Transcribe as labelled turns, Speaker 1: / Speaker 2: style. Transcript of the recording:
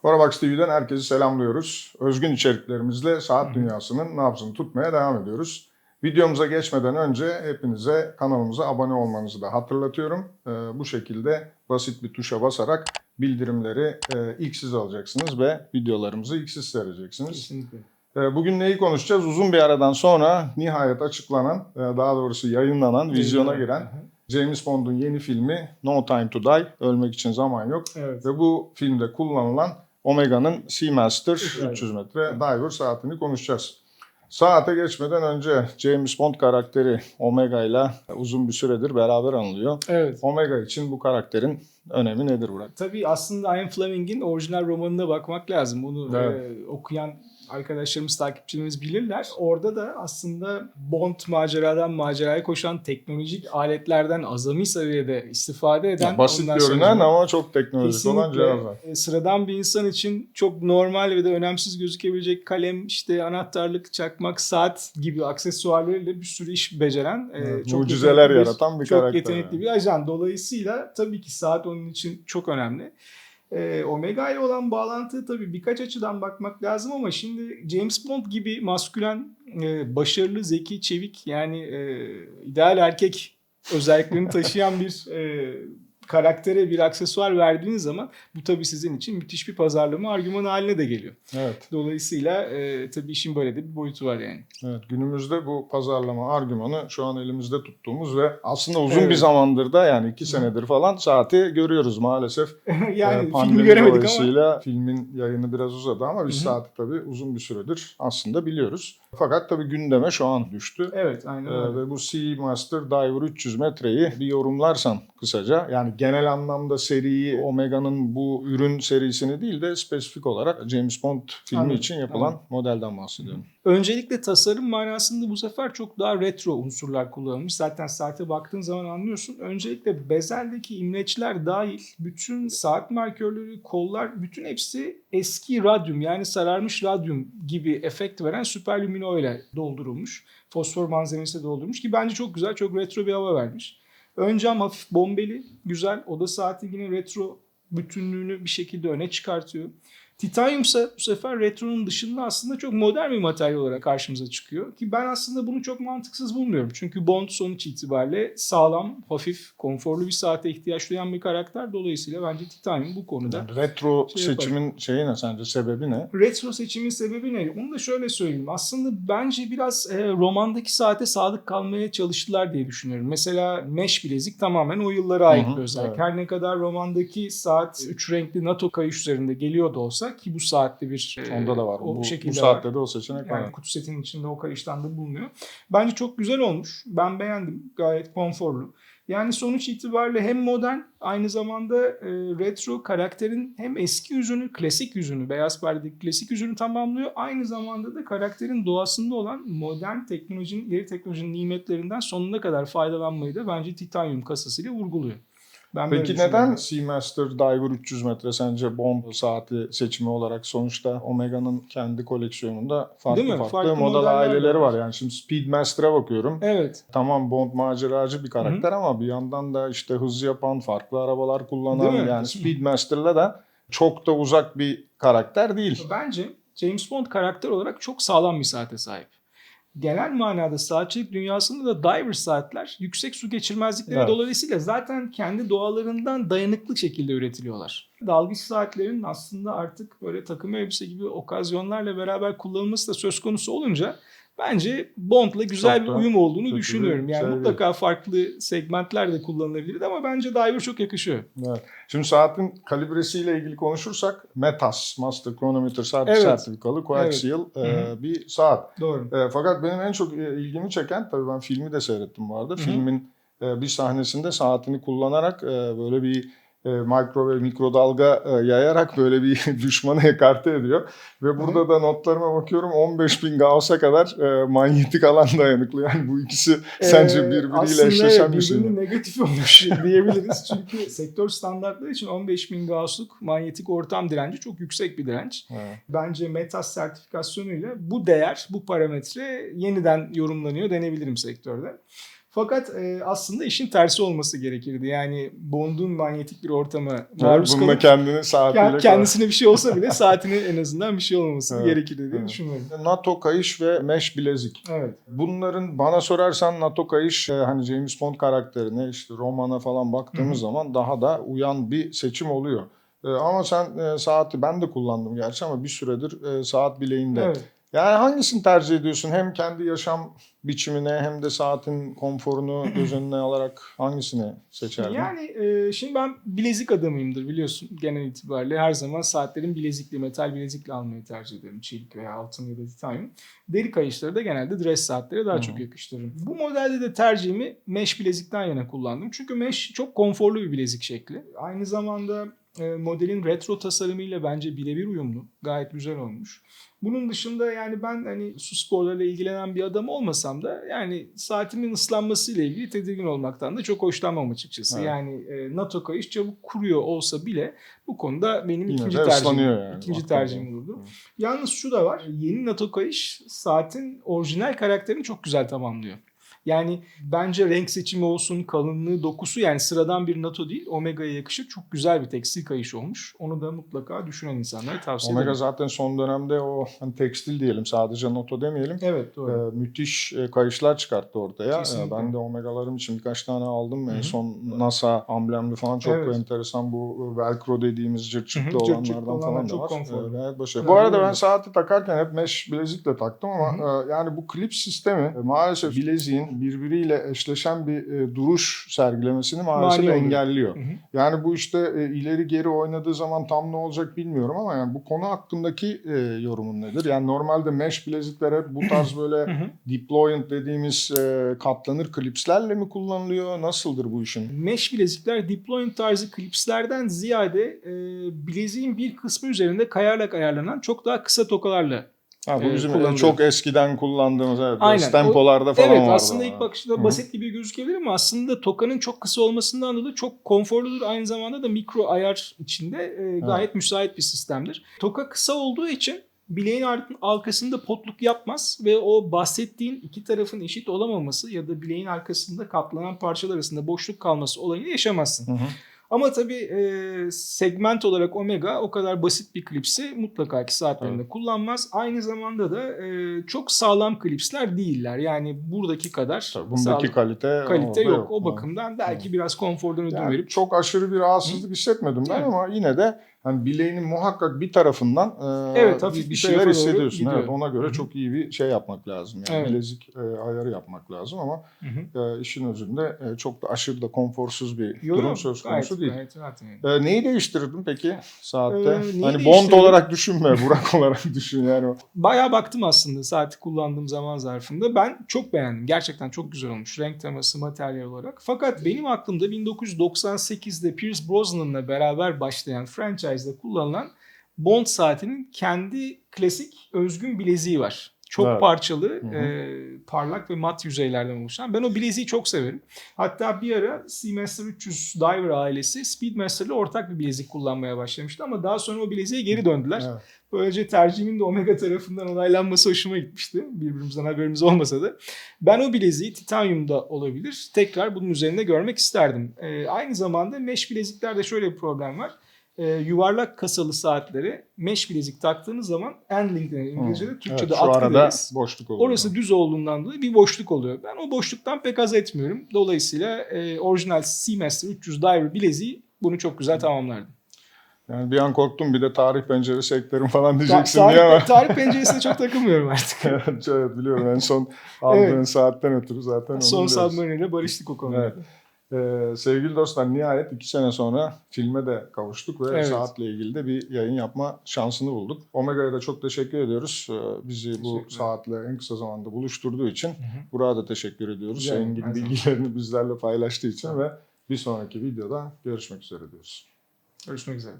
Speaker 1: Forabox TV'den herkesi selamlıyoruz. Özgün içeriklerimizle saat dünyasının nabzını tutmaya devam ediyoruz. Videomuza geçmeden önce hepinize kanalımıza abone olmanızı da hatırlatıyorum. Bu şekilde basit bir tuşa basarak bildirimleri ilk siz alacaksınız ve videolarımızı ilk siz seyredeceksiniz.
Speaker 2: Kesinlikle.
Speaker 1: Bugün neyi konuşacağız? Uzun bir aradan sonra nihayet açıklanan, daha doğrusu yayınlanan, vizyona giren James Bond'un yeni filmi No Time to Die, Ölmek için Zaman Yok.
Speaker 2: Evet.
Speaker 1: Ve bu filmde kullanılan Omega'nın Seamaster 300 metre diver saatini konuşacağız. Saate geçmeden önce James Bond karakteri Omega ile uzun bir süredir beraber anılıyor.
Speaker 2: Evet.
Speaker 1: Omega için bu karakterin önemi nedir Burak?
Speaker 2: Tabii aslında Ian Fleming'in orijinal romanına bakmak lazım. Bunu okuyan arkadaşlarımız, takipçilerimiz bilirler. Orada da aslında Bond maceradan maceraya koşan teknolojik aletlerden azami seviyede istifade eden...
Speaker 1: Basit görünen ama çok teknolojik olan cihazlar.
Speaker 2: Sıradan bir insan için çok normal ve de önemsiz gözükebilecek kalem, işte anahtarlık, çakmak, saat gibi aksesuarlarıyla bir sürü iş beceren, çok
Speaker 1: mucizeler yaratan bir karakter.
Speaker 2: Çok yetenekli bir ajan. Dolayısıyla tabii ki saat onun için çok önemli. Omega ile olan bağlantıya tabii birkaç açıdan bakmak lazım ama şimdi James Bond gibi maskülen, başarılı, zeki, çevik, yani ideal erkek özelliklerini taşıyan bir karaktere bir aksesuar verdiğiniz zaman bu tabii sizin için müthiş bir pazarlama argümanı haline de geliyor.
Speaker 1: Evet.
Speaker 2: Dolayısıyla tabii işin böyle de bir boyutu var yani.
Speaker 1: Evet, günümüzde bu pazarlama argümanı şu an elimizde tuttuğumuz ve aslında uzun bir zamandır da, yani 2 senedir falan saati görüyoruz maalesef.
Speaker 2: Yani filmi göremedik ama.
Speaker 1: Filmin yayını biraz uzadı ama biz saati tabii uzun bir süredir aslında biliyoruz. Fakat tabii gündeme şu an düştü.
Speaker 2: Evet, aynen öyle.
Speaker 1: Ve bu Seamaster Diver 300 metreyi bir yorumlarsan kısaca, yani genel anlamda seriyi, Omega'nın bu ürün serisini değil de spesifik olarak James Bond filmi için yapılan modelden bahsediyorum.
Speaker 2: Öncelikle tasarım manasında bu sefer çok daha retro unsurlar kullanılmış. Zaten saate baktığın zaman anlıyorsun. Öncelikle bezeldeki imleçler dahil bütün saat markörleri, kollar, bütün hepsi eski radyum, yani sararmış radyum gibi efekt veren süper lumino ile doldurulmuş. Fosfor malzemesi doldurmuş ki bence çok güzel, çok retro bir hava vermiş. Ön cam hafif bombeli, güzel. Oda saati yine retro bütünlüğünü bir şekilde öne çıkartıyor. Titanyum ise bu sefer retronun dışında aslında çok modern bir materyal olarak karşımıza çıkıyor. Ki ben aslında bunu çok mantıksız bulmuyorum. Çünkü Bond sonuç itibariyle sağlam, hafif, konforlu bir saate ihtiyaç duyan bir karakter. Dolayısıyla bence titanyum bu konuda...
Speaker 1: Yani retro seçimin şeyi ne sence? Sebebi ne?
Speaker 2: Retro seçimin sebebi ne? Onu da şöyle söyleyeyim. Aslında bence biraz romandaki saate sadık kalmaya çalıştılar diye düşünüyorum. Mesela mesh bilezik tamamen o yıllara ait bir özellik. Evet. Her ne kadar romandaki saat 3 renkli NATO kayış üzerinde geliyor da olsa, ki bu saatte bir
Speaker 1: onda da var. Bu saatte var. De o seçenek var.
Speaker 2: Yani kutu setinin içinde o kayıştan da bulunuyor. Bence çok güzel olmuş. Ben beğendim. Gayet konforlu. Yani sonuç itibariyle hem modern, aynı zamanda retro, karakterin hem eski yüzünü, klasik yüzünü, beyaz perdedeki klasik yüzünü tamamlıyor. Aynı zamanda da karakterin doğasında olan modern teknolojinin, ileri teknolojinin nimetlerinden sonuna kadar faydalanmayı da bence titanyum kasasıyla vurguluyor.
Speaker 1: Peki neden Seamaster Diver 300 metre sence Bond saati seçimi olarak? Sonuçta Omega'nın kendi koleksiyonunda farklı model aileleri var. Yani şimdi Speedmaster'a bakıyorum.
Speaker 2: Evet.
Speaker 1: Tamam, Bond maceracı bir karakter ama bir yandan da işte hız yapan, farklı arabalar kullanan, yani Speedmaster'la da çok da uzak bir karakter değil.
Speaker 2: Bence James Bond karakter olarak çok sağlam bir saate sahip. Genel manada saatçilik dünyasında da diver saatler yüksek su geçirmezlikleri dolayısıyla zaten kendi doğalarından dayanıklı şekilde üretiliyorlar. Dalgıç saatlerin aslında artık böyle takım elbise gibi okazyonlarla beraber kullanılması da söz konusu olunca bence Bond'la güzel bir uyum olduğunu düşünüyorum. Yani mutlaka farklı segmentler de kullanılabilir ama bence diver çok yakışıyor.
Speaker 1: Evet. Şimdi saatin kalibresiyle ilgili konuşursak METAS, Master Chronometer sertifikalı coaxial bir saat.
Speaker 2: Doğru.
Speaker 1: Fakat benim en çok ilgimi çeken, tabii ben filmi de seyrettim bu arada. Filmin bir sahnesinde saatini kullanarak böyle bir mikro ve mikrodalga yayarak böyle bir düşmanı ekarte ediyor. Ve burada da notlarıma bakıyorum, 15.000 Gauss'a kadar manyetik alan dayanıklı. Yani bu ikisi sence birbiriyle eşleşen bir şey mi?
Speaker 2: Aslında negatif olmuş diyebiliriz. Çünkü sektör standartları için 15.000 Gauss'luk manyetik ortam direnci çok yüksek bir direnç. Evet. Bence METAS sertifikasyonuyla bu değer, bu parametre yeniden yorumlanıyor denebilirim sektörde. Fakat aslında işin tersi olması gerekirdi. Yani Bond'un manyetik bir ortama maruz
Speaker 1: Bununla
Speaker 2: kalıp
Speaker 1: kendini saatiyle
Speaker 2: kendisine bir şey olsa bile saatine en azından bir şey olmaması
Speaker 1: Evet,
Speaker 2: gerekirdi diye
Speaker 1: evet.
Speaker 2: düşünüyorum.
Speaker 1: NATO kayış ve mesh bilezik.
Speaker 2: Evet.
Speaker 1: Bunların bana sorarsan NATO kayış hani James Bond karakterine işte romana falan baktığımız zaman daha da uyan bir seçim oluyor. Ama sen saati ben de kullandım gerçi ama bir süredir saat bileğinde.
Speaker 2: Evet.
Speaker 1: Yani hangisini tercih ediyorsun? Hem kendi yaşam biçimine hem de saatin konforunu göz önüne alarak hangisini seçerdin?
Speaker 2: Yani şimdi ben bilezik adamıyımdır biliyorsun genel itibariyle. Her zaman saatlerin bilezikli, metal bilezikli almayı tercih ederim. Çelik veya altın ya da titanyum. Deri kayışları da genelde dress saatlere daha çok yakıştırırım. Bu modelde de tercihimi mesh bilezikten yana kullandım. Çünkü mesh çok konforlu bir bilezik şekli. Aynı zamanda modelin retro tasarımıyla bence birebir uyumlu. Gayet güzel olmuş. Bunun dışında yani ben hani su sporlarıyla ilgilenen bir adam olmasam da yani saatimin ıslanmasıyla ilgili tedirgin olmaktan da çok hoşlanmam açıkçası.
Speaker 1: Evet.
Speaker 2: Yani NATO kayış çabuk kuruyor olsa bile bu konuda benim
Speaker 1: Yine
Speaker 2: ikinci
Speaker 1: de
Speaker 2: tercihim.
Speaker 1: ıslanıyor yani.
Speaker 2: İkinci
Speaker 1: Hakikaten.
Speaker 2: tercihim olurdu. Yalnız şu da var. Yeni NATO kayış saatin orijinal karakterini çok güzel tamamlıyor. Yani bence renk seçimi olsun, kalınlığı, dokusu yani sıradan bir NATO değil, Omega'ya yakışır çok güzel bir tekstil kayış olmuş. Onu da mutlaka düşünen insanlara tavsiye
Speaker 1: Omega
Speaker 2: ederim.
Speaker 1: zaten son dönemde o hani tekstil diyelim sadece NATO demeyelim.
Speaker 2: Evet doğru.
Speaker 1: Müthiş kayışlar çıkarttı ortaya.
Speaker 2: Kesinlikle.
Speaker 1: Ben de Omega'larım için birkaç tane aldım. En son NASA amblemli falan çok
Speaker 2: Evet.
Speaker 1: enteresan bu velcro dediğimiz cırt
Speaker 2: Hı hı,
Speaker 1: cırtlı
Speaker 2: cırt
Speaker 1: olanlardan
Speaker 2: cırtlı
Speaker 1: falan
Speaker 2: olanlar
Speaker 1: da
Speaker 2: çok
Speaker 1: var.
Speaker 2: konforlu.
Speaker 1: Gayet başarılı.
Speaker 2: Evet,
Speaker 1: Bu arada ben
Speaker 2: öyle.
Speaker 1: saati takarken hep mesh bilezikle taktım ama yani bu klip sistemi maalesef bileziğin birbiriyle eşleşen bir duruş sergilemesini maalesef
Speaker 2: Mani oluyor.
Speaker 1: engelliyor.
Speaker 2: Hı hı.
Speaker 1: Yani bu işte ileri geri oynadığı zaman tam ne olacak bilmiyorum ama yani bu konu hakkındaki yorumun nedir? Yani normalde mesh bilezikler hep bu tarz böyle deployant dediğimiz katlanır klipslerle mi kullanılıyor? Nasıldır bu işin?
Speaker 2: Mesh bilezikler deployment tarzı klipslerden ziyade bileziğin bir kısmı üzerinde kayarlak ayarlanan çok daha kısa tokalarla
Speaker 1: Bu bizim
Speaker 2: kullanılıyor.
Speaker 1: çok eskiden kullandığımız
Speaker 2: Aynen.
Speaker 1: Stempolarda falan
Speaker 2: evet
Speaker 1: vardı.
Speaker 2: aslında ilk bakışta basit gibi gözükebilir ama aslında tokanın çok kısa olmasından dolayı çok konforludur. Aynı zamanda da mikro ayar içinde gayet müsait bir sistemdir. Toka kısa olduğu için bileğin arkasında potluk yapmaz ve o bahsettiğin iki tarafın eşit olamaması ya da bileğin arkasında katlanan parçalar arasında boşluk kalması olayını yaşamazsın. Ama tabii segment olarak Omega o kadar basit bir klipsi mutlaka ki saatlerinde kullanmaz. Aynı zamanda da çok sağlam klipsler değiller. Yani buradaki kadar
Speaker 1: bundaki kalite
Speaker 2: yok. O bakımdan belki biraz konfordan ödün
Speaker 1: yani
Speaker 2: verip.
Speaker 1: çok aşırı bir rahatsızlık hissetmedim ben ama yine de hani bileğinin muhakkak bir tarafından
Speaker 2: Evet, hafif
Speaker 1: bir
Speaker 2: bir
Speaker 1: şeyler
Speaker 2: tarafa doğru
Speaker 1: hissediyorsun.
Speaker 2: gidiyor.
Speaker 1: Evet, ona göre çok iyi bir şey yapmak lazım. Yani
Speaker 2: Evet.
Speaker 1: bilezik ayarı yapmak lazım ama işin özünde çok da aşırı da konforsuz bir durum söz konusu değil.
Speaker 2: Gayet rahat yani.
Speaker 1: Neyi değiştirdin peki saatte?
Speaker 2: Neyi
Speaker 1: Hani Bond
Speaker 2: değiştirdim?
Speaker 1: olarak düşünme, Burak olarak düşün yani.
Speaker 2: Bayağı baktım aslında saati kullandığım zaman zarfında. Ben çok beğendim. Gerçekten çok güzel olmuş. Renk teması, materyal olarak. Fakat benim aklımda 1998'de Pierce Brosnan'la beraber başlayan franchise'da kullanılan Bond saatinin kendi klasik özgün bileziği var. Çok parçalı, parlak ve mat yüzeylerden oluşan. Ben o bileziği çok severim. Hatta bir ara Seamaster 300 Diver ailesi Speedmaster ile ortak bir bilezik kullanmaya başlamıştı ama daha sonra o bileziğe geri döndüler. Evet. Böylece tercihimin de Omega tarafından onaylanması hoşuma gitmişti. Birbirimizden haberimiz olmasa da. Ben o bileziği titanyumda olabilir. Tekrar bunun üzerinde görmek isterdim. Aynı zamanda mesh bileziklerde şöyle bir problem var. Yuvarlak kasalı saatleri mesh bilezik taktığınız zaman endling denir İngilizce'de. Türkçe'de atkı deriz.
Speaker 1: Boşluk oluyor.
Speaker 2: Orası düz olduğundan dolayı bir boşluk oluyor. Ben o boşluktan pek haz etmiyorum. Dolayısıyla orijinal Seamaster 300 Diver bileziği bunu çok güzel tamamlardı.
Speaker 1: Yani bir an korktum bir de tarih penceresi eklerim falan diyeceksin diye ama.
Speaker 2: Tarih penceresine çok takılmıyorum artık.
Speaker 1: Evet biliyorum en son aldığın saatten ötürü zaten onu
Speaker 2: Son
Speaker 1: biliyoruz.
Speaker 2: Submarine ile barıştık o konuda.
Speaker 1: Evet. Sevgili dostlar nihayet 2 sene sonra filme de kavuştuk ve saatle ilgili de bir yayın yapma şansını bulduk. Omega'ya da çok teşekkür ediyoruz. Bizi bu saatle en kısa zamanda buluşturduğu için Burak'a da teşekkür ediyoruz. Engin bilgilerini bizlerle paylaştığı için ve bir sonraki videoda görüşmek üzere diyoruz.
Speaker 2: Görüşmek üzere.